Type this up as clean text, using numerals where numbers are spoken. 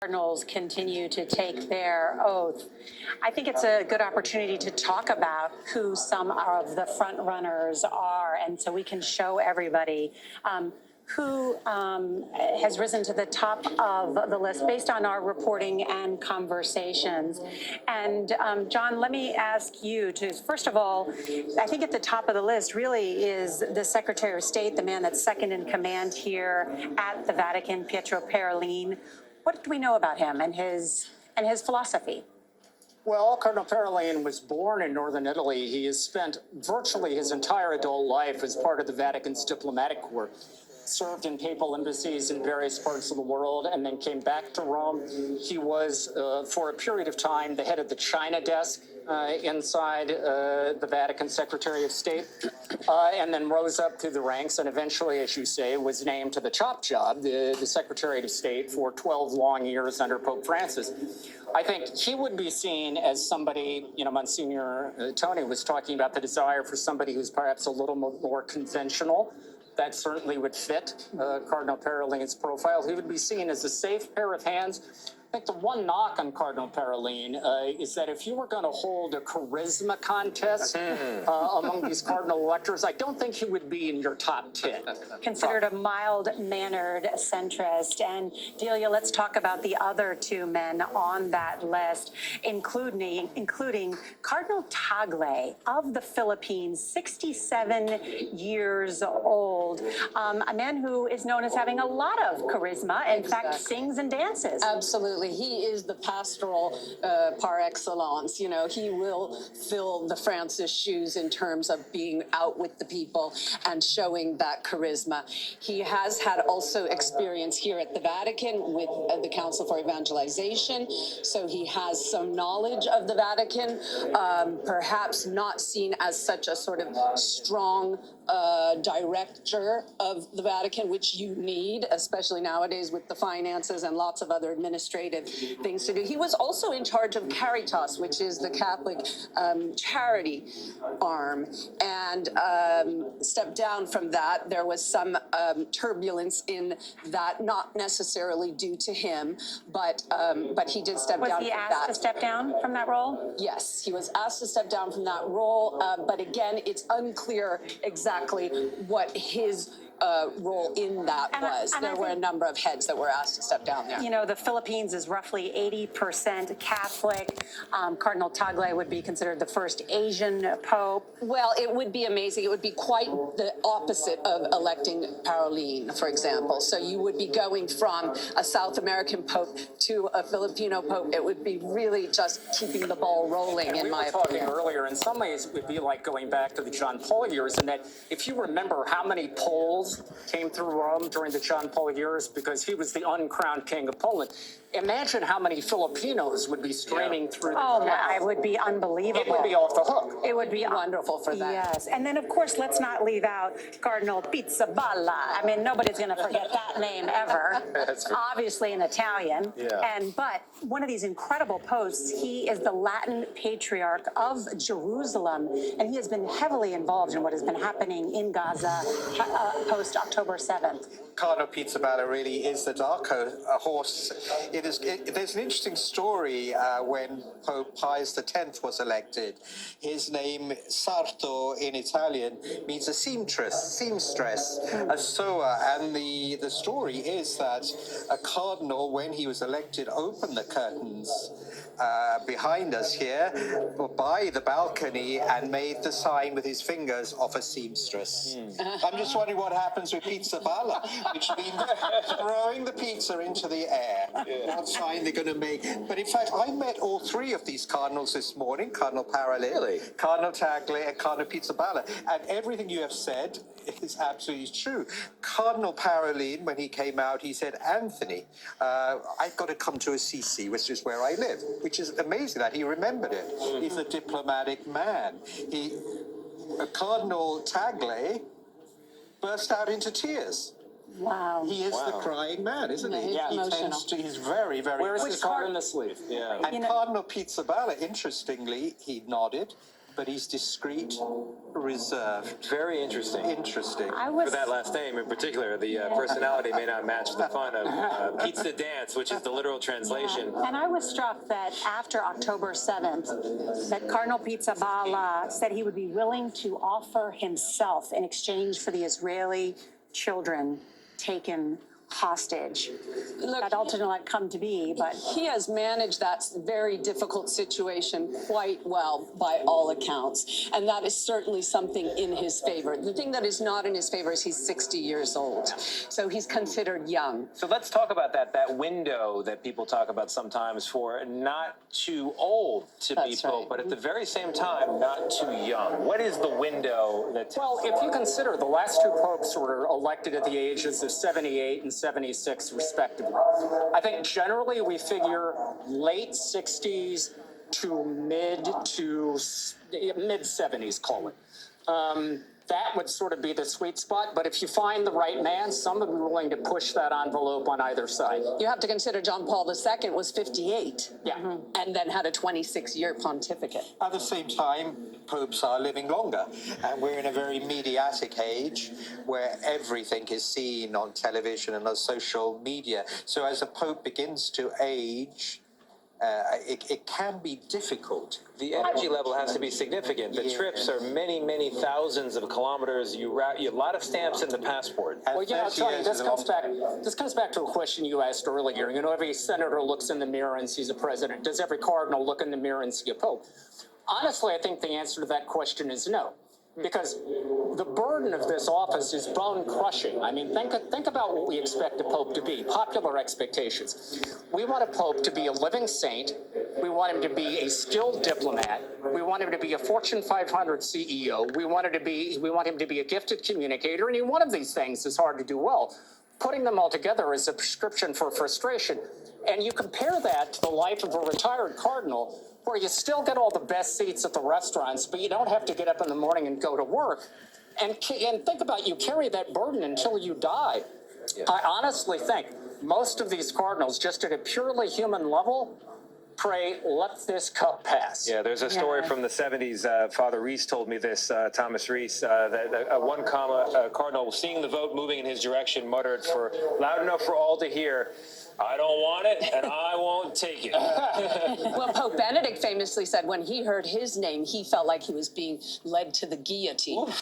Cardinals continue to take their oath. I think it's a good opportunity to talk about who some of the front runners are, and so we can show everybody who has risen to the top of the list based on our reporting and conversations. And John, let me ask you to, first of all, I think at the top of the list really is the Secretary of State, the man that's second in command here at the Vatican, Pietro Parolin. What do we know about him and his philosophy? Well, Cardinal Parolin was born in northern Italy. He has spent virtually his entire adult life as part of the Vatican's diplomatic corps, served in papal embassies in various parts of the world, and then came back to Rome. He was, for a period of time, the head of the China desk inside the Vatican Secretary of State, and then rose up through the ranks and eventually, as you say, was named to the top job, the Secretary of State, for 12 long years under Pope Francis. I think he would be seen as somebody, Monsignor Tony was talking about the desire for somebody who's perhaps a little more conventional. That certainly would fit Cardinal Parolin's profile. He would be seen as a safe pair of hands. I think the one knock on Cardinal Parolin is that if you were going to hold a charisma contest among these cardinal electors, I don't think he would be in your top 10. Considered a mild-mannered centrist. And Delia, let's talk about the other two men on that list, including Cardinal Tagle of the Philippines, 67 years old, a man who is known as having a lot of charisma, in fact, sings and dances. Absolutely. He is the pastoral par excellence. He will fill the Francis shoes in terms of being out with the people and showing that charisma. He has had also experience here at the Vatican with the Council for Evangelization, so he has some knowledge of the Vatican, perhaps not seen as such a sort of strong director of the Vatican, which you need, especially nowadays with the finances and lots of other administrative things to do. He was also in charge of Caritas, which is the Catholic charity arm, and stepped down from that. There was some turbulence in that, not necessarily due to him, but he did step down from that. Was he asked to step down from that role? Yes, he was asked to step down from that role, but again, it's unclear exactly what his role in that was. There were a number of heads that were asked to step down there. The Philippines is roughly 80% Catholic. Cardinal Tagle would be considered the first Asian pope. Well, it would be amazing. It would be quite the opposite of electing Parolin, for example. So you would be going from a South American pope to a Filipino pope. It would be really just keeping the ball rolling, in my opinion. We were talking earlier, in some ways, it would be like going back to the John Paul years, and that if you remember how many Poles came through Rome during the John Paul years, because he was the uncrowned king of Poland. Imagine how many Filipinos would be streaming through the It would be unbelievable. It would be off the hook. It would be wonderful for that. Yes. And then, of course, let's not leave out Cardinal Pizzaballa. I mean, nobody's going to forget that name ever. Obviously an Italian. Yeah. But one of these incredible posts, he is the Latin Patriarch of Jerusalem, and he has been heavily involved in what has been happening in Gaza post October 7th. Cardinal Pizzaballa really is the dark horse. There's an interesting story when Pope Pius X was elected. His name, Sarto in Italian, means a seamstress, a sewer. And the story is that a cardinal, when he was elected, opened the curtains behind us here by the balcony and made the sign with his fingers of a seamstress. I'm just wondering what happens with Pizzaballa, which means throwing the pizza into the air. What sign they're going to make. But in fact, I met all three of these cardinals this morning, Cardinal Parolin, Cardinal Tagle, and Cardinal Pizzaballa. And everything you have said is absolutely true. Cardinal Parolin, when he came out, he said, Anthony, I've got to come to Assisi, which is where I live, which is amazing that he remembered it. He's a diplomatic man. Cardinal Tagle burst out into tears. Wow. He is the crying man, isn't he? Yeah, He's very, very... Where's his heart in the sleeve? And Cardinal Pizzaballa, interestingly, he nodded, but he's discreet, reserved. Very interesting. Interesting. I For was, that last name in particular, the personality may not match the fun of pizza dance, which is the literal translation. and I was struck that after October 7th, that Cardinal Pizzaballa said he would be willing to offer himself in exchange for the Israeli children taken hostage. Look, That ultimately not come to be, but he has managed that very difficult situation quite well by all accounts. And that is certainly something in his favor. The thing that is not in his favor is he's 60 years old. So he's considered young. So let's talk about that window that people talk about sometimes for not too old to be That's pope, right. but at the very same time, not too young. What is the window that? Well, if you consider the last two popes were elected at the ages of 78 and 76 respectively, I think generally we figure late 60s to mid 70s, call it. That would sort of be the sweet spot. But if you find the right man, some would be willing to push that envelope on either side. You have to consider John Paul II was 58. Yeah. And then had a 26-year pontificate. At the same time, popes are living longer, and we're in a very mediatic age where everything is seen on television and on social media. So as a pope begins to age, it can be difficult. The energy level has to be significant. The Yeah. trips are many, many thousands of kilometers. You have a lot of stamps in the passport. And Well, yeah, I'll 30 tell you, years this is a comes long- back to a question you asked earlier. You know, every senator looks in the mirror and sees a president. Does every cardinal look in the mirror and see a pope? Honestly, I think the answer to that question is no. Because the burden of this office is bone crushing. I mean, think about what we expect a pope to be, popular expectations. We want a pope to be a living saint. We want him to be a skilled diplomat. We want him to be a Fortune 500 CEO. We want him to be a gifted communicator. Any one of these things is hard to do well. Putting them all together is a prescription for frustration. And you compare that to the life of a retired cardinal, where you still get all the best seats at the restaurants, but you don't have to get up in the morning and go to work. And think about, you carry that burden until you die. I honestly think most of these cardinals, just at a purely human level, pray, let this cup pass. Yeah, there's a story Yeah. from the 70s. Father Reese told me this, Thomas Reese, that a cardinal, seeing the vote moving in his direction, muttered for loud enough for all to hear, "I don't want it, and I won't take it." Well, Pope Benedict famously said when he heard his name, he felt like he was being led to the guillotine.